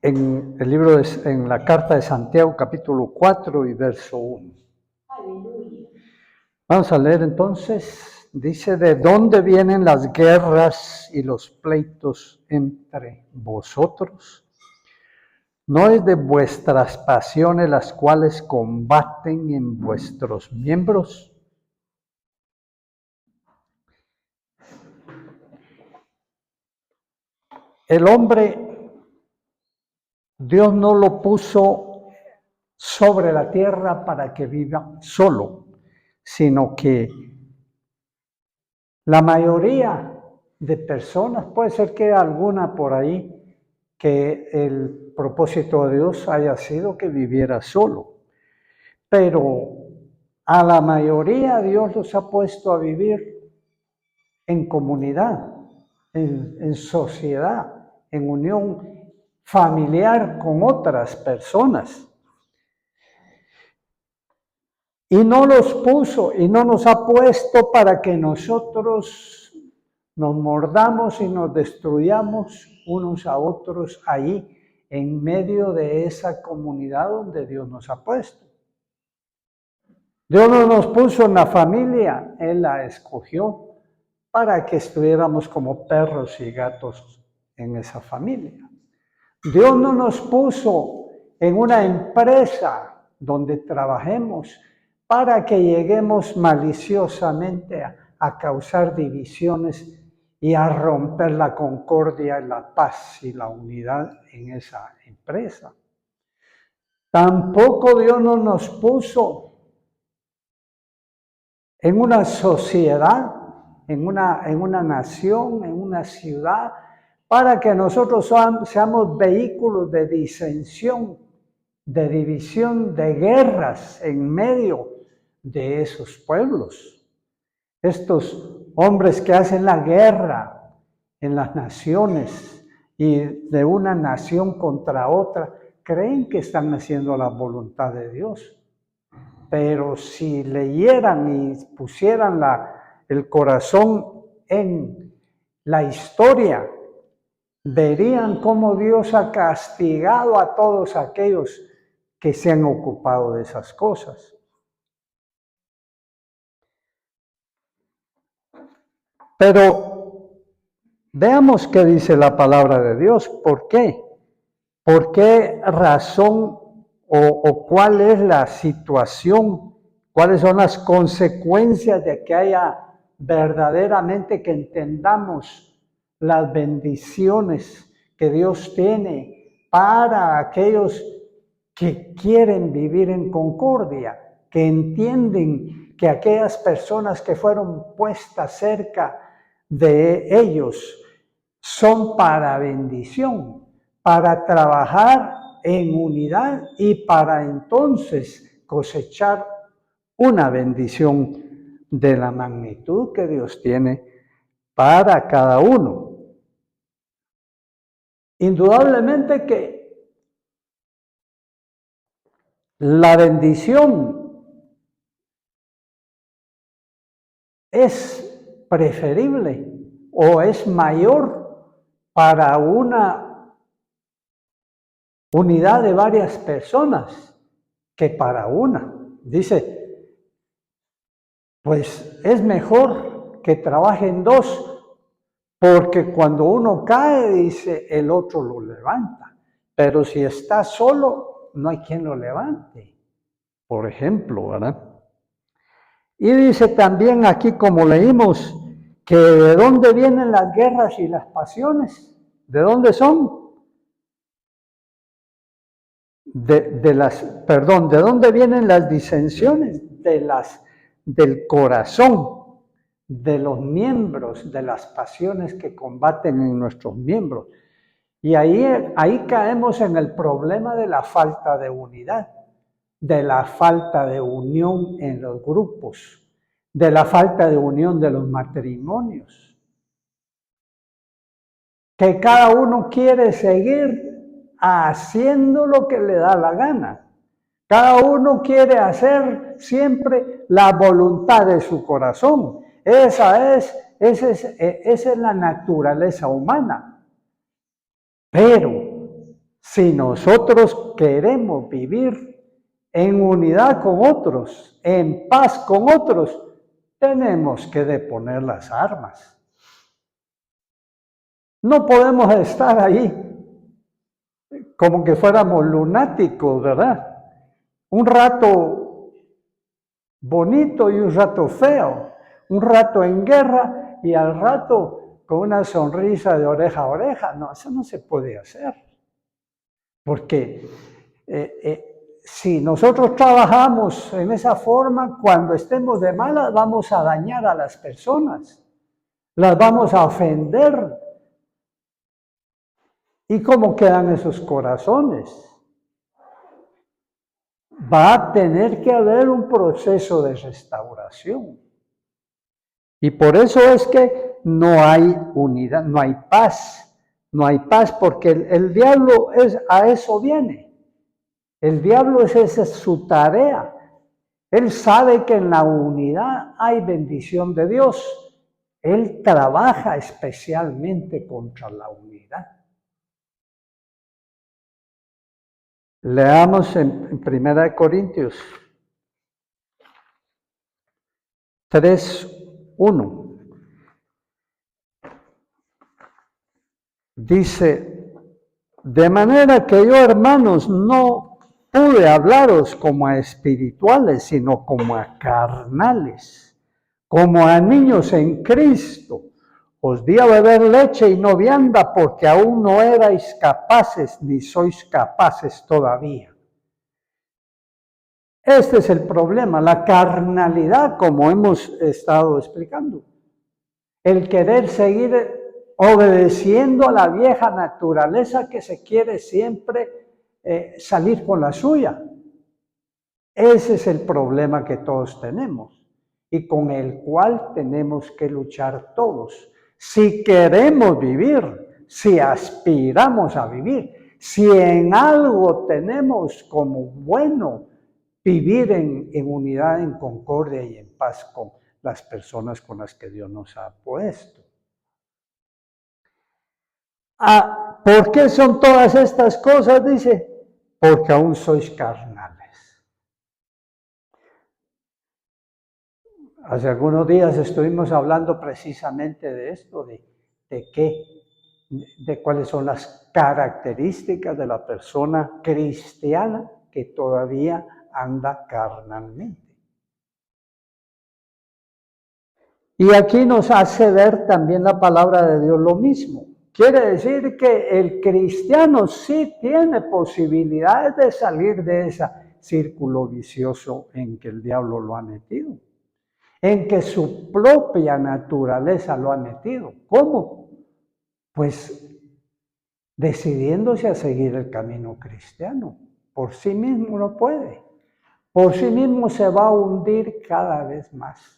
en el libro en la carta de Santiago, capítulo 4 y verso 1. Aleluya. Vamos a leer entonces, dice, ¿de dónde vienen las guerras y los pleitos entre vosotros? ¿No es de vuestras pasiones las cuales combaten en vuestros miembros? El hombre, Dios no lo puso sobre la tierra para que viva solo, sino que la mayoría de personas, puede ser que alguna por ahí, que el propósito de Dios haya sido que viviera solo, pero a la mayoría Dios los ha puesto a vivir en comunidad, en sociedad, en unión familiar con otras personas. Y no los puso y no nos ha puesto para que nosotros nos mordamos y nos destruyamos unos a otros ahí en medio de esa comunidad donde Dios nos ha puesto. Dios no nos puso en la familia, Él la escogió para que estuviéramos como perros y gatos en esa familia. Dios no nos puso en una empresa donde trabajemos para que lleguemos maliciosamente a causar divisiones y a romper la concordia, la paz y la unidad en esa empresa. Tampoco Dios no nos puso en una sociedad, en una nación, en una ciudad, para que nosotros seamos vehículos de disensión, de división, de guerras en medio de esos pueblos. Estos hombres que hacen la guerra en las naciones y de una nación contra otra, creen que están haciendo la voluntad de Dios. Pero si leyeran y pusieran el corazón en la historia, verían cómo Dios ha castigado a todos aquellos que se han ocupado de esas cosas. Pero veamos qué dice la palabra de Dios. ¿Por qué? ¿Por qué razón o cuál es la situación? ¿Cuáles son las consecuencias de que haya verdaderamente que entendamos las bendiciones que Dios tiene para aquellos que quieren vivir en concordia, que entienden que aquellas personas que fueron puestas cerca de ellos son para bendición, para trabajar en unidad y para entonces cosechar una bendición de la magnitud que Dios tiene para cada uno. Indudablemente que la bendición es preferible o es mayor para una unidad de varias personas que para una. Dice, pues es mejor que trabajen dos, porque cuando uno cae, dice, el otro lo levanta. Pero si está solo, no hay quien lo levante, por ejemplo, ¿verdad? Y dice también aquí, como leímos, que de dónde vienen las guerras y las pasiones, ¿de dónde son? ¿De dónde vienen las disensiones? Del corazón, de los miembros, de las pasiones que combaten en nuestros miembros. Y ahí caemos en el problema de la falta de unidad, de la falta de unión en los grupos, de la falta de unión de los matrimonios. Que cada uno quiere seguir haciendo lo que le da la gana. Cada uno quiere hacer siempre la voluntad de su corazón. Esa es la naturaleza humana. Pero Si nosotros queremos vivir en unidad con otros, en paz con otros, tenemos que deponer las armas. No podemos estar ahí como que fuéramos lunáticos, ¿verdad? Un rato bonito y un rato feo, un rato en guerra y al rato con una sonrisa de oreja a oreja. No, eso no se puede hacer. Porque si nosotros trabajamos en esa forma, cuando estemos de malas vamos a dañar a las personas, las vamos a ofender. ¿Y cómo quedan esos corazones? Va a tener que haber un proceso de restauración. Y por eso es que no hay unidad, no hay paz. No hay paz porque el diablo a eso viene. El diablo esa es su tarea. Él sabe que en la unidad hay bendición de Dios. Él trabaja especialmente contra la unidad. Leamos en 1 Corintios 3:1. Dice, de manera que yo, hermanos, no pude hablaros como a espirituales, sino como a carnales, como a niños en Cristo. Os di a beber leche y no vianda, porque aún no erais capaces, ni sois capaces todavía. Este es el problema, la carnalidad, como hemos estado explicando. El querer seguir obedeciendo a la vieja naturaleza que se quiere siempre salir con la suya. Ese es el problema que todos tenemos y con el cual tenemos que luchar todos. Si queremos vivir, si aspiramos a vivir, si en algo tenemos como bueno vivir en unidad, en concordia y en paz con las personas con las que Dios nos ha puesto. ¿Por qué son todas estas cosas? Dice, porque aún sois carnales. Hace algunos días estuvimos hablando precisamente de esto, de cuáles son las características de la persona cristiana que todavía anda carnalmente. Y aquí nos hace ver también la palabra de Dios lo mismo. Quiere decir que el cristiano sí tiene posibilidades de salir de ese círculo vicioso en que el diablo lo ha metido, en que su propia naturaleza lo ha metido. ¿Cómo? Pues decidiéndose a seguir el camino cristiano. Por sí mismo no puede. Por sí mismo se va a hundir cada vez más.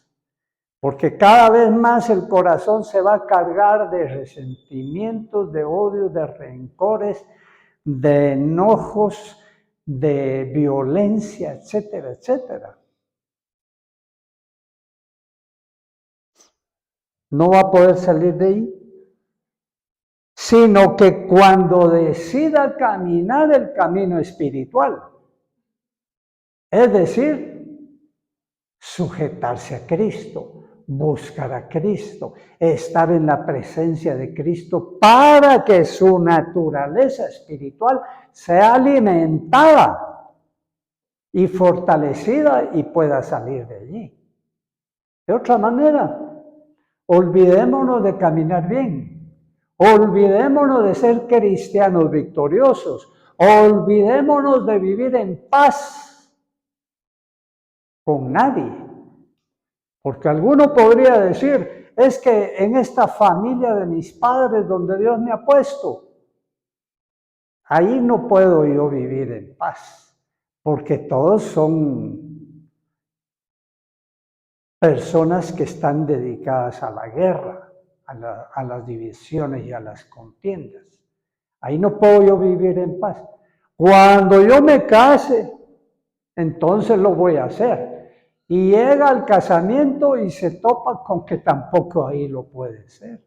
Porque cada vez más el corazón se va a cargar de resentimientos, de odios, de rencores, de enojos, de violencia, etcétera, etcétera. No va a poder salir de ahí, sino que cuando decida caminar el camino espiritual, es decir, sujetarse a Cristo, buscar a Cristo, estar en la presencia de Cristo para que su naturaleza espiritual sea alimentada y fortalecida y pueda salir de allí. De otra manera, olvidémonos de caminar bien, olvidémonos de ser cristianos victoriosos, olvidémonos de vivir en paz con nadie. Porque alguno podría decir, es que en esta familia de mis padres donde Dios me ha puesto, ahí no puedo yo vivir en paz, porque todos son personas que están dedicadas a la guerra, a las divisiones y a las contiendas. Ahí no puedo yo vivir en paz. Cuando yo me case, entonces lo voy a hacer. Y llega al casamiento y se topa con que tampoco ahí lo puede ser.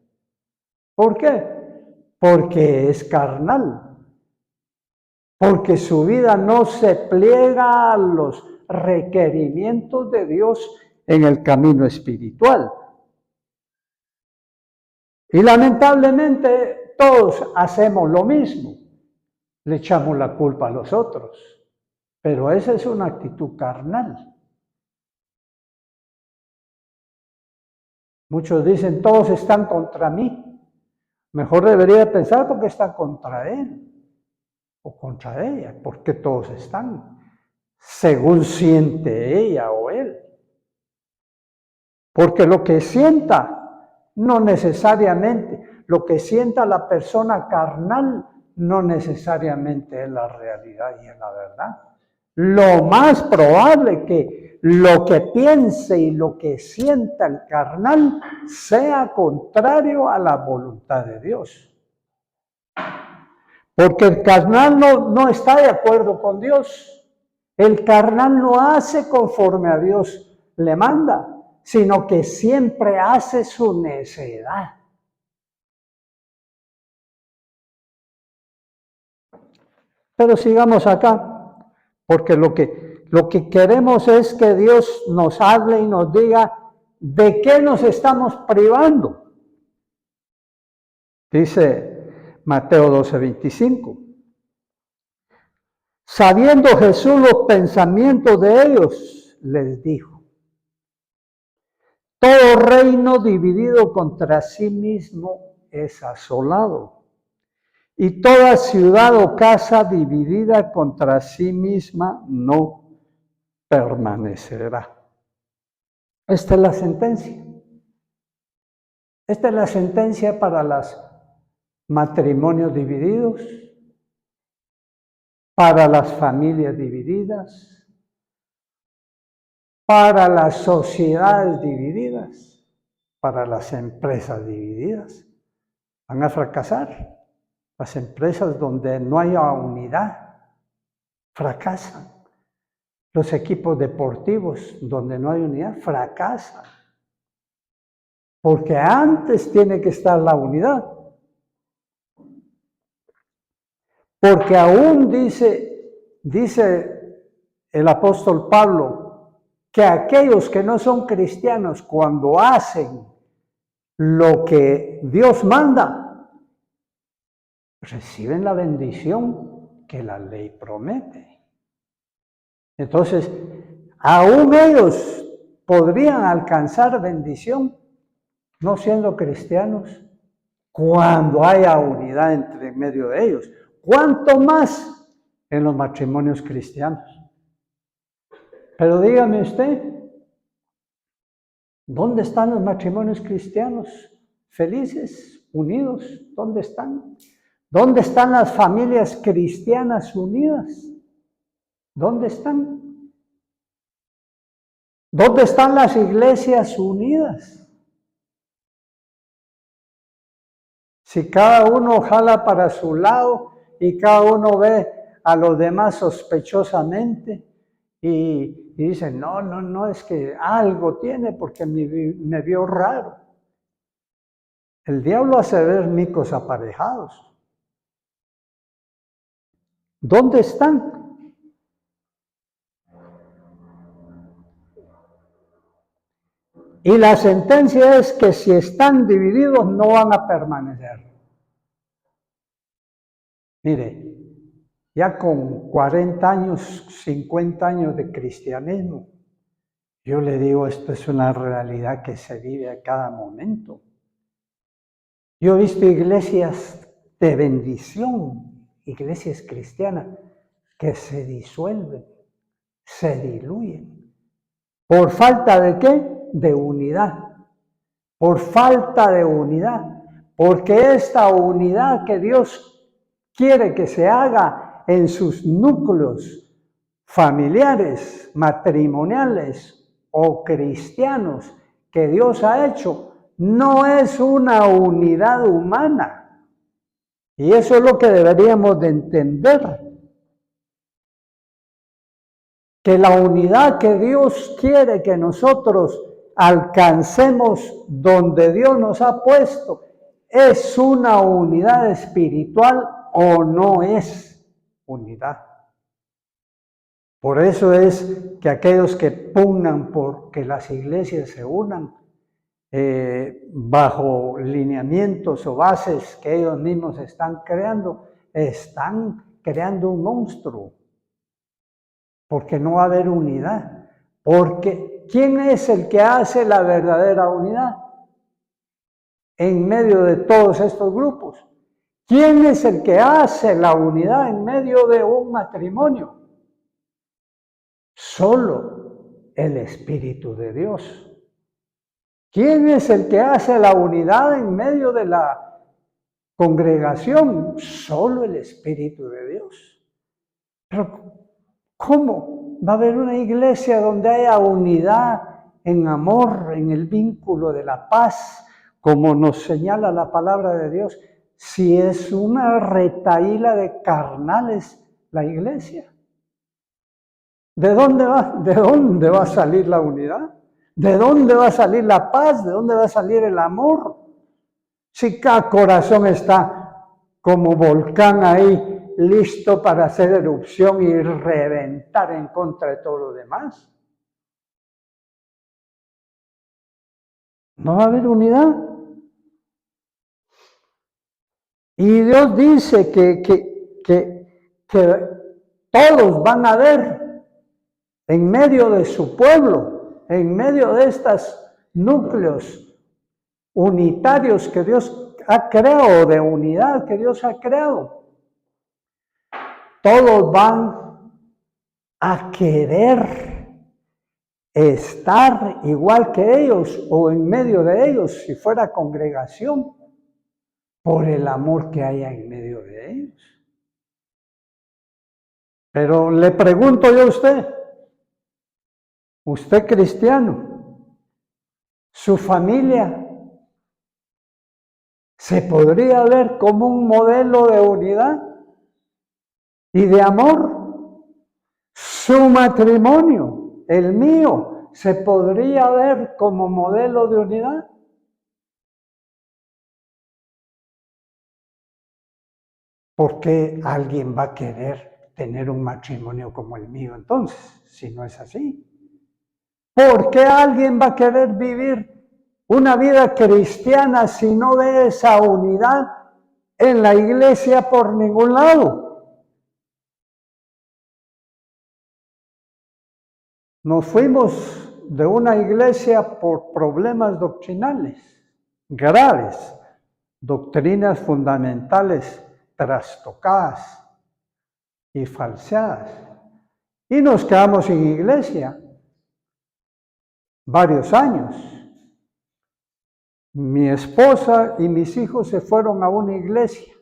¿Por qué? Porque es carnal. porque su vida no se pliega a los requerimientos de Dios en el camino espiritual. Y lamentablemente todos hacemos lo mismo, le echamos la culpa a los otros, pero esa es una actitud carnal. Muchos dicen, todos están contra mí. Mejor debería pensar porque están contra él o contra ella, porque todos están, según siente ella o él. Porque lo que sienta, no necesariamente, lo que sienta la persona carnal, no necesariamente es la realidad y es la verdad. Lo más probable que lo que piense y lo que sienta el carnal sea contrario a la voluntad de Dios. Porque el carnal no está de acuerdo con Dios. El carnal no hace conforme a Dios le manda, sino que siempre hace su necedad. Pero sigamos acá, porque lo que queremos es que Dios nos hable y nos diga de qué nos estamos privando. Dice Mateo 12:25. Sabiendo Jesús los pensamientos de ellos, les dijo: todo reino dividido contra sí mismo es asolado, y toda ciudad o casa dividida contra sí misma no permanecerá. Esta es la sentencia. Esta es la sentencia para los matrimonios divididos, para las familias divididas, para las sociedades divididas, para las empresas divididas. Van a fracasar. Las empresas donde no haya unidad fracasan. Los equipos deportivos donde no hay unidad fracasan. Porque antes tiene que estar la unidad. Porque aún dice el apóstol Pablo, que aquellos que no son cristianos, cuando hacen lo que Dios manda, reciben la bendición que la ley promete. Entonces, aún ellos podrían alcanzar bendición, no siendo cristianos, cuando haya unidad entre medio de ellos. ¿Cuánto más en los matrimonios cristianos? Pero dígame usted, ¿dónde están los matrimonios cristianos felices, unidos? ¿Dónde están? ¿Dónde están las familias cristianas unidas? ¿Dónde están? ¿Dónde están las iglesias unidas? Si cada uno jala para su lado y cada uno ve a los demás sospechosamente y dice, no, es que algo tiene porque me vio raro. El diablo hace ver micos aparejados. ¿Dónde están? Y la sentencia es que si están divididos no van a permanecer. Mire, ya con 40 años, 50 años de cristianismo, yo le digo, esto es una realidad que se vive a cada momento. Yo he visto iglesias de bendición, iglesias cristianas, que se disuelven, se diluyen. ¿Por falta de qué? De unidad. Por falta de unidad. Porque esta unidad que Dios quiere que se haga en sus núcleos familiares, matrimoniales o cristianos que Dios ha hecho, no es una unidad humana. Y eso es lo que deberíamos de entender. Que la unidad que Dios quiere que nosotros alcancemos donde Dios nos ha puesto, ¿es una unidad espiritual o no es? unidad. Por eso es que aquellos que pugnan por que las iglesias se unan bajo lineamientos o bases que ellos mismos están creando un monstruo, porque no va a haber unidad. Porque ¿quién es el que hace la verdadera unidad en medio de todos estos grupos? ¿Quién es el que hace la unidad en medio de un matrimonio? Solo el Espíritu de Dios. ¿Quién es el que hace la unidad en medio de la congregación? Solo el Espíritu de Dios. Pero ¿cómo va a haber una iglesia donde haya unidad en amor, en el vínculo de la paz, como nos señala la palabra de Dios, si es una retahíla de carnales la iglesia? ¿De dónde va a salir la unidad? ¿De dónde va a salir la paz? ¿De dónde va a salir el amor? Si cada corazón está como volcán ahí, listo para hacer erupción y reventar en contra de todo lo demás. No va a haber unidad. Y Dios dice que todos van a ver en medio de su pueblo, en medio de estos núcleos unitarios que Dios ha creado, de unidad que Dios ha creado, todos van a querer estar igual que ellos o en medio de ellos, si fuera congregación, por el amor que haya en medio de ellos. Pero le pregunto yo a usted cristiano, su familia se podría ver como un modelo de unidad y de amor. Su matrimonio, el mío, se podría ver como modelo de unidad. ¿Por qué alguien va a querer tener un matrimonio como el mío entonces, si no es así? ¿Por qué alguien va a querer vivir una vida cristiana si no ve esa unidad en la iglesia por ningún lado? Nos fuimos de una iglesia por problemas doctrinales graves, doctrinas fundamentales trastocadas y falseadas. Y nos quedamos sin iglesia varios años. Mi esposa y mis hijos se fueron a una iglesia,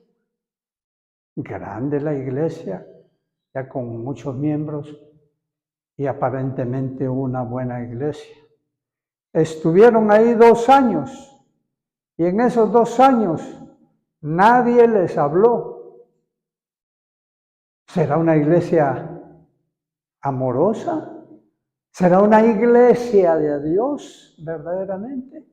grande la iglesia, ya con muchos miembros y aparentemente una buena iglesia. Estuvieron ahí 2 años y en esos 2 años nadie les habló. ¿Será una iglesia amorosa? ¿Será una iglesia de Dios verdaderamente?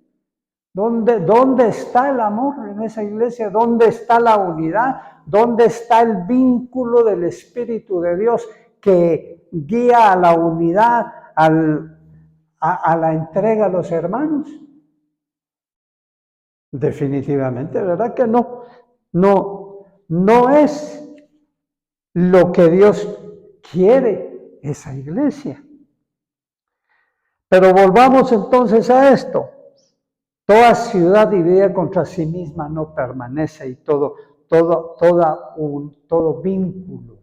¿Dónde está el amor en esa iglesia? ¿Dónde está la unidad? ¿Dónde está el vínculo del Espíritu de Dios que guía a la unidad, a la entrega a los hermanos? Definitivamente, ¿verdad que no? No es lo que Dios quiere esa iglesia. Pero volvamos entonces a esto. Toda ciudad dividida contra sí misma no permanece y todo vínculo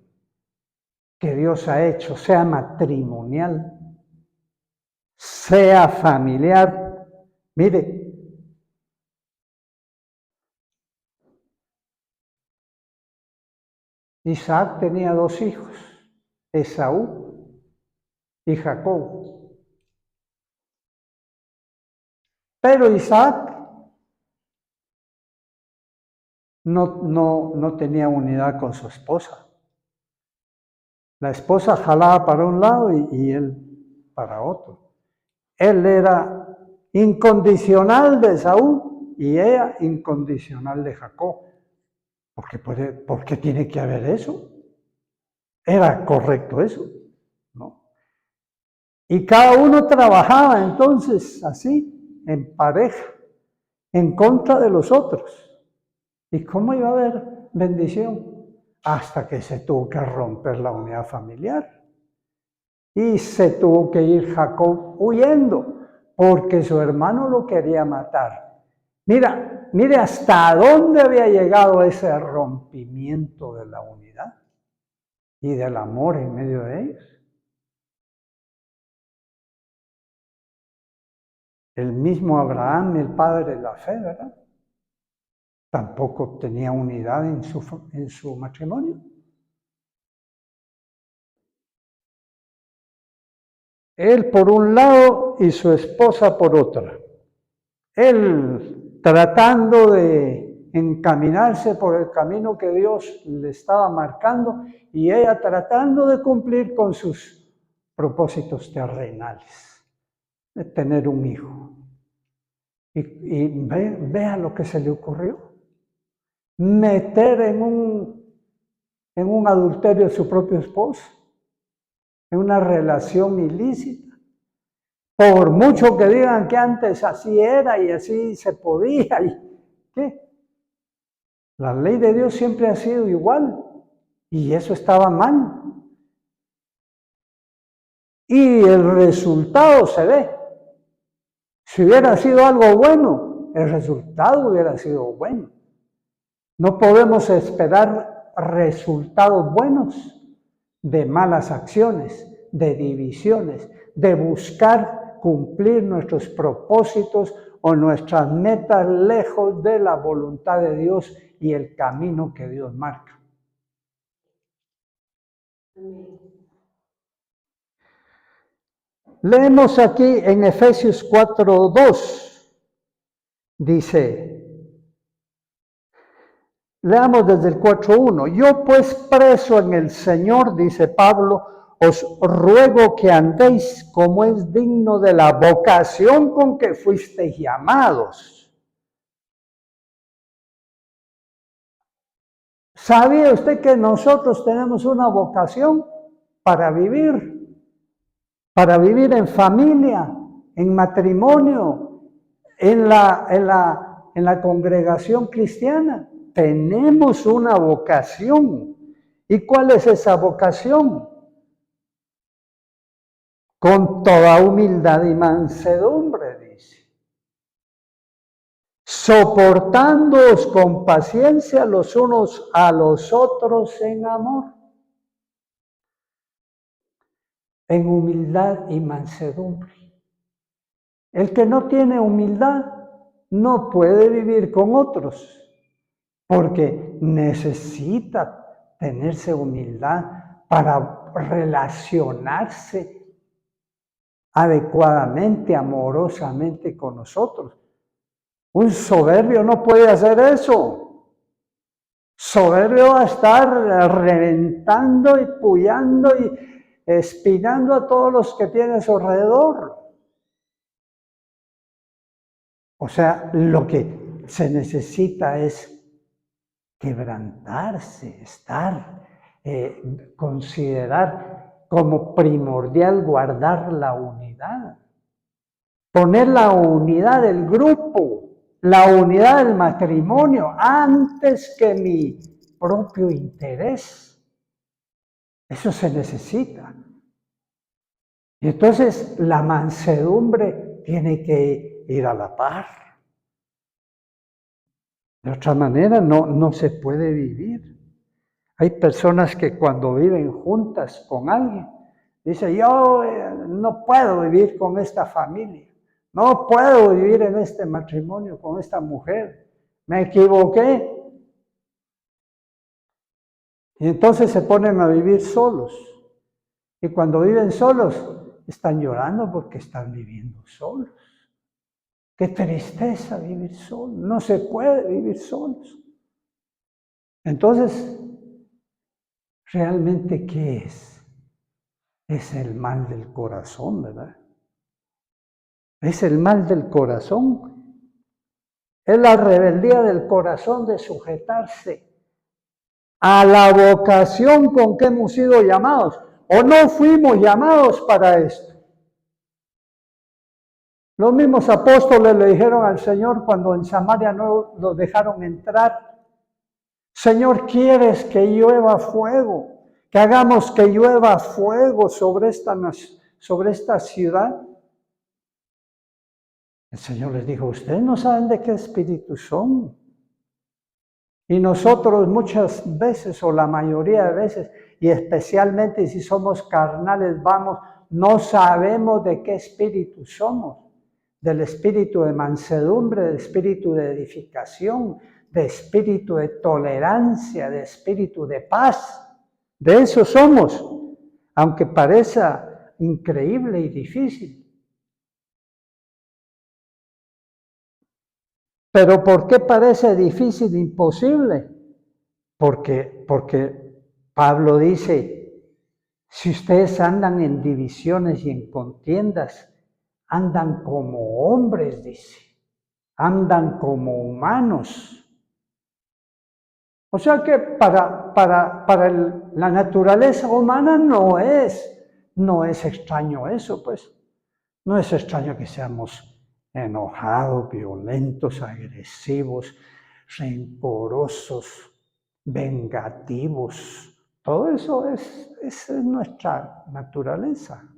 que Dios ha hecho, sea matrimonial, sea familiar. Mire, Isaac tenía 2 hijos, Esaú y Jacob. Pero Isaac no tenía unidad con su esposa. La esposa jalaba para un lado y él para otro. Él era incondicional de Esaú y ella incondicional de Jacob. ¿Por qué tiene que haber eso? Era correcto eso, ¿no? Y cada uno trabajaba entonces así, en pareja, en contra de los otros. ¿Y cómo iba a haber bendición? Hasta que se tuvo que romper la unidad familiar. Y se tuvo que ir Jacob huyendo, porque su hermano lo quería matar. Mire hasta dónde había llegado ese rompimiento de la unidad y del amor en medio de ellos. El mismo Abraham, el padre de la fe, ¿verdad? Tampoco tenía unidad en su matrimonio. Él por un lado y su esposa por otra. Él tratando de encaminarse por el camino que Dios le estaba marcando y ella tratando de cumplir con sus propósitos terrenales, de tener un hijo. Y vea lo que se le ocurrió. Meter en un adulterio a su propio esposo, en una relación ilícita. Por mucho que digan que antes así era y así se podía, ¿qué? La ley de Dios siempre ha sido igual y eso estaba mal. Y el resultado se ve. Si hubiera sido algo bueno, el resultado hubiera sido bueno. No podemos esperar resultados buenos de malas acciones, de divisiones, de buscar cumplir nuestros propósitos o nuestras metas lejos de la voluntad de Dios y el camino que Dios marca. Leemos aquí en Efesios 4:2, dice, leamos desde el 4:1, yo pues preso en el Señor, dice Pablo, os ruego que andéis como es digno de la vocación con que fuisteis llamados. ¿Sabía usted que nosotros tenemos una vocación para vivir en familia, en matrimonio, en la congregación cristiana? Tenemos una vocación. ¿Y cuál es esa vocación? Con toda humildad y mansedumbre, dice. Soportándoos con paciencia los unos a los otros en amor. En humildad y mansedumbre. El que no tiene humildad no puede vivir con otros, porque necesita tenerse humildad para relacionarse adecuadamente, amorosamente con nosotros. Un soberbio no puede hacer eso. Soberbio va a estar reventando y puyando y espinando a todos los que tiene a su alrededor. O sea, lo que se necesita es quebrantarse, considerar como primordial guardar la unidad, poner la unidad del grupo, la unidad del matrimonio antes que mi propio interés. Eso se necesita. Y entonces la mansedumbre tiene que ir a la par. De otra manera no se puede vivir. Hay personas que cuando viven juntas con alguien, dicen, yo no puedo vivir con esta familia, no puedo vivir en este matrimonio con esta mujer, me equivoqué. Y entonces se ponen a vivir solos. Y cuando viven solos, están llorando porque están viviendo solos. Qué tristeza vivir solos, no se puede vivir solos. Entonces, ¿realmente qué es? Es el mal del corazón, ¿verdad? Es el mal del corazón. Es la rebeldía del corazón de sujetarse a la vocación con que hemos sido llamados. ¿O no fuimos llamados para esto? Los mismos apóstoles le dijeron al Señor cuando en Samaria no los dejaron entrar: Señor, ¿quieres que llueva fuego? Que hagamos que llueva fuego sobre esta ciudad. El Señor les dijo: ustedes no saben de qué espíritu son. Y nosotros muchas veces, o la mayoría de veces, y especialmente si somos carnales, no sabemos de qué espíritu somos. Del espíritu de mansedumbre, del espíritu de edificación, de espíritu de tolerancia, de espíritu de paz. De eso somos, aunque parezca increíble y difícil. ¿Pero por qué parece difícil e imposible? Porque Pablo dice: si ustedes andan en divisiones y en contiendas, andan como hombres, dice, andan como humanos. O sea que para la naturaleza humana no es extraño eso, pues. No es extraño que seamos enojados, violentos, agresivos, rencorosos, vengativos. Todo eso es nuestra naturaleza.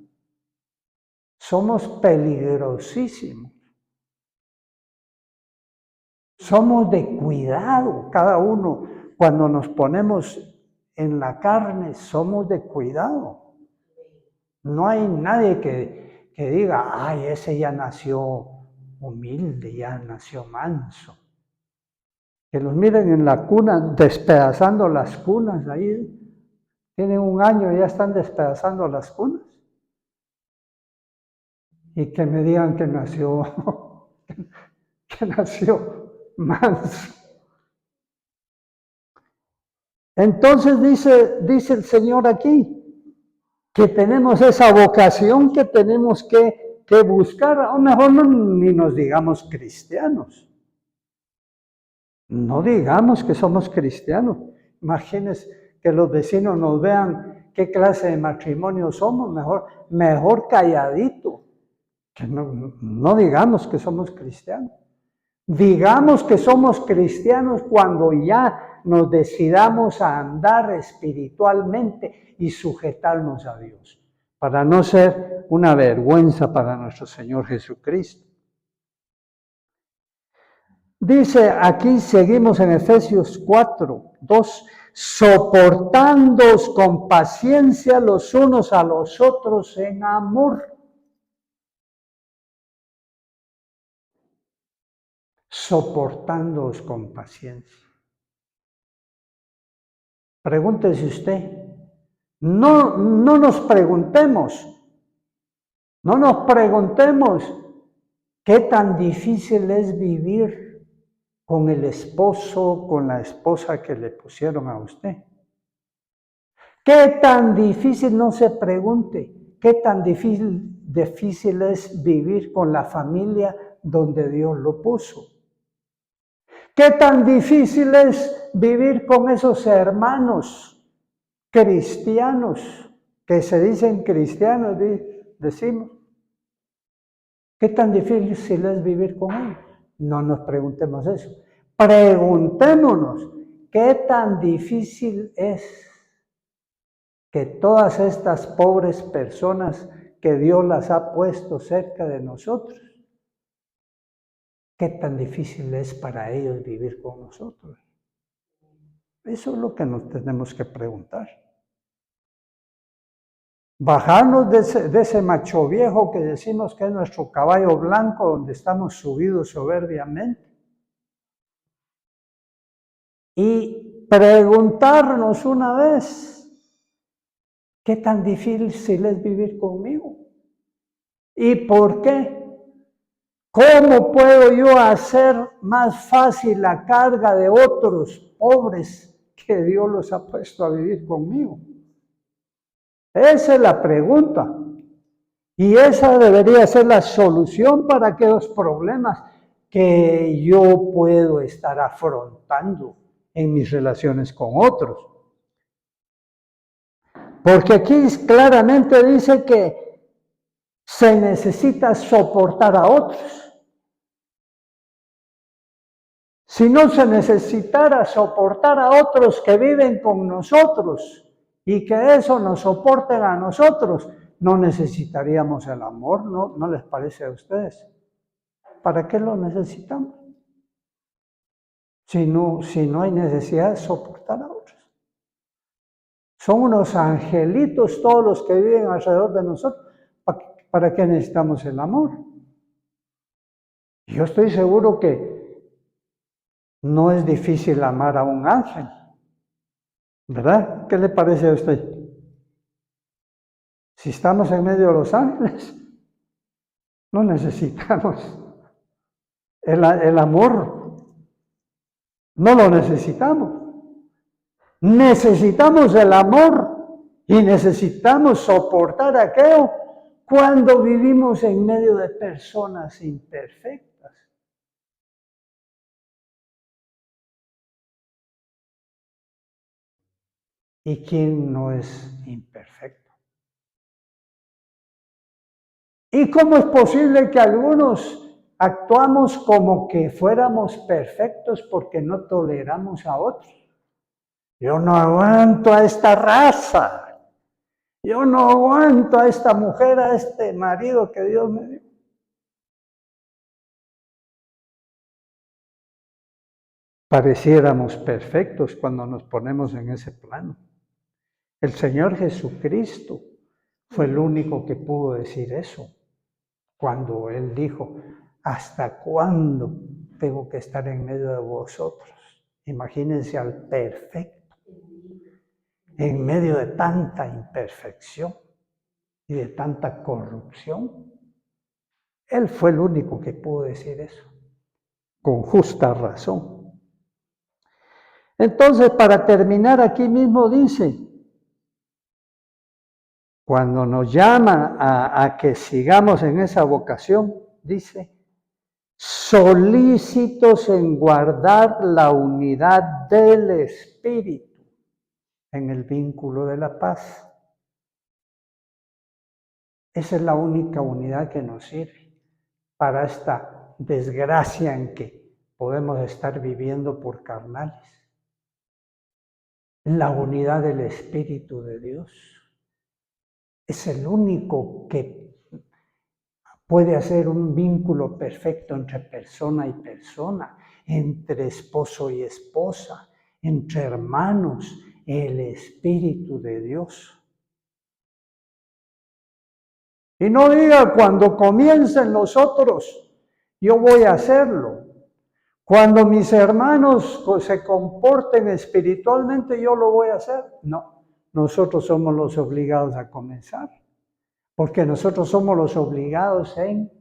Somos peligrosísimos. Somos de cuidado, cada uno. Cuando nos ponemos en la carne, somos de cuidado. No hay nadie que diga: ay, ese ya nació humilde, ya nació manso. Que los miren en la cuna, despedazando las cunas, ahí tienen 1 año y ya están despedazando las cunas. Y que me digan que nació manso. Entonces dice el Señor aquí, que tenemos esa vocación que tenemos que buscar. O mejor ni nos digamos cristianos. No digamos que somos cristianos. Imagínense que los vecinos nos vean qué clase de matrimonio somos. Mejor calladito. Que no digamos que somos cristianos. Digamos que somos cristianos cuando ya nos decidamos a andar espiritualmente y sujetarnos a Dios, para no ser una vergüenza para nuestro Señor Jesucristo. Dice aquí, seguimos en Efesios 4:2, soportándoos con paciencia los unos a los otros en amor. Soportándoos con paciencia. Pregúntese usted. No nos preguntemos qué tan difícil es vivir con el esposo, con la esposa que le pusieron a usted. ¿Qué tan difícil? No se pregunte. ¿Qué tan difícil es vivir con la familia donde Dios lo puso? ¿Qué tan difícil es vivir con esos hermanos cristianos que se dicen cristianos, decimos? ¿Qué tan difícil es vivir con ellos? No nos preguntemos eso. Preguntémonos, ¿qué tan difícil es que todas estas pobres personas que Dios las ha puesto cerca de nosotros, qué tan difícil es para ellos vivir con nosotros? Eso es lo que nos tenemos que preguntar. Bajarnos de ese macho viejo que decimos que es nuestro caballo blanco, donde estamos subidos soberbiamente, y preguntarnos una vez, ¿qué tan difícil es vivir conmigo? ¿Y por qué? ¿Cómo puedo yo hacer más fácil la carga de otros pobres que Dios los ha puesto a vivir conmigo? Esa es la pregunta. Y esa debería ser la solución para aquellos problemas que yo puedo estar afrontando en mis relaciones con otros. Porque aquí claramente dice que se necesita soportar a otros. Si no se necesitara soportar a otros que viven con nosotros y que eso nos soporten a nosotros, no necesitaríamos el amor, ¿no les parece a ustedes? ¿Para qué lo necesitamos? Si no hay necesidad de soportar a otros. Son unos angelitos todos los que viven alrededor de nosotros. ¿Para qué necesitamos el amor? Yo estoy seguro que no es difícil amar a un ángel, ¿verdad? ¿Qué le parece a usted? Si estamos en medio de los ángeles, no necesitamos el amor, no lo necesitamos. Necesitamos el amor y necesitamos soportar aquello cuando vivimos en medio de personas imperfectas. ¿Y quién no es imperfecto? ¿Y cómo es posible que algunos actuamos como que fuéramos perfectos porque no toleramos a otros? Yo no aguanto a esta raza. Yo no aguanto a esta mujer, a este marido que Dios me dio. Pareciéramos perfectos cuando nos ponemos en ese plano. El Señor Jesucristo fue el único que pudo decir eso. Cuando Él dijo, ¿hasta cuándo tengo que estar en medio de vosotros? Imagínense al perfecto, en medio de tanta imperfección y de tanta corrupción. Él fue el único que pudo decir eso, con justa razón. Entonces, para terminar, aquí mismo dice, cuando nos llama a que sigamos en esa vocación, dice, solícitos en guardar la unidad del Espíritu en el vínculo de la paz. Esa es la única unidad que nos sirve para esta desgracia en que podemos estar viviendo por carnales. La unidad del Espíritu de Dios es el único que puede hacer un vínculo perfecto entre persona y persona, entre esposo y esposa, entre hermanos, el Espíritu de Dios. Y no diga cuando comiencen los otros, yo voy a hacerlo. Cuando mis hermanos se comporten espiritualmente, yo lo voy a hacer. No, nosotros somos los obligados a comenzar, porque nosotros somos los obligados en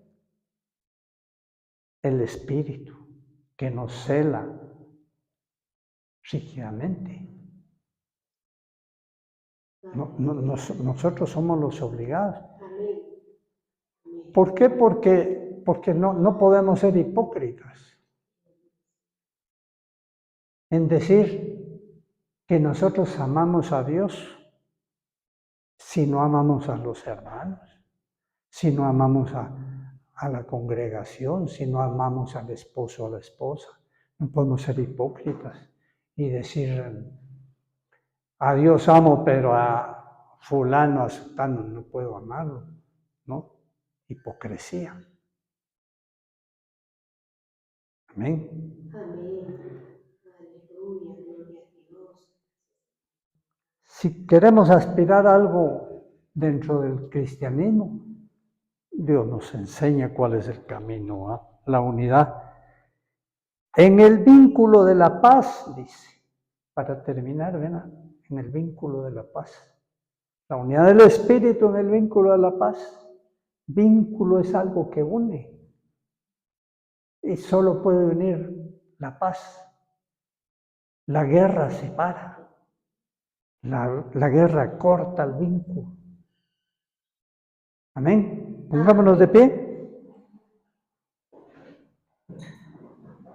el Espíritu que nos cela rígidamente. Nosotros somos los obligados. ¿Por qué? Porque no podemos ser hipócritas en decir que nosotros amamos a Dios si no amamos a los hermanos, si no amamos a la congregación, si no amamos al esposo o a la esposa. No podemos ser hipócritas y decir, a Dios amo, pero a fulano, a sutano no puedo amarlo, ¿no? Hipocresía. Amén. Amén. Aleluya, gloria a Dios. Si queremos aspirar a algo dentro del cristianismo, Dios nos enseña cuál es el camino a la unidad. En el vínculo de la paz, dice, para terminar, ¿verdad? En el vínculo de la paz. La unidad del Espíritu en el vínculo de la paz. Vínculo es algo que une. Y solo puede unir la paz. La guerra separa. La guerra corta el vínculo. Amén. Pongámonos de pie.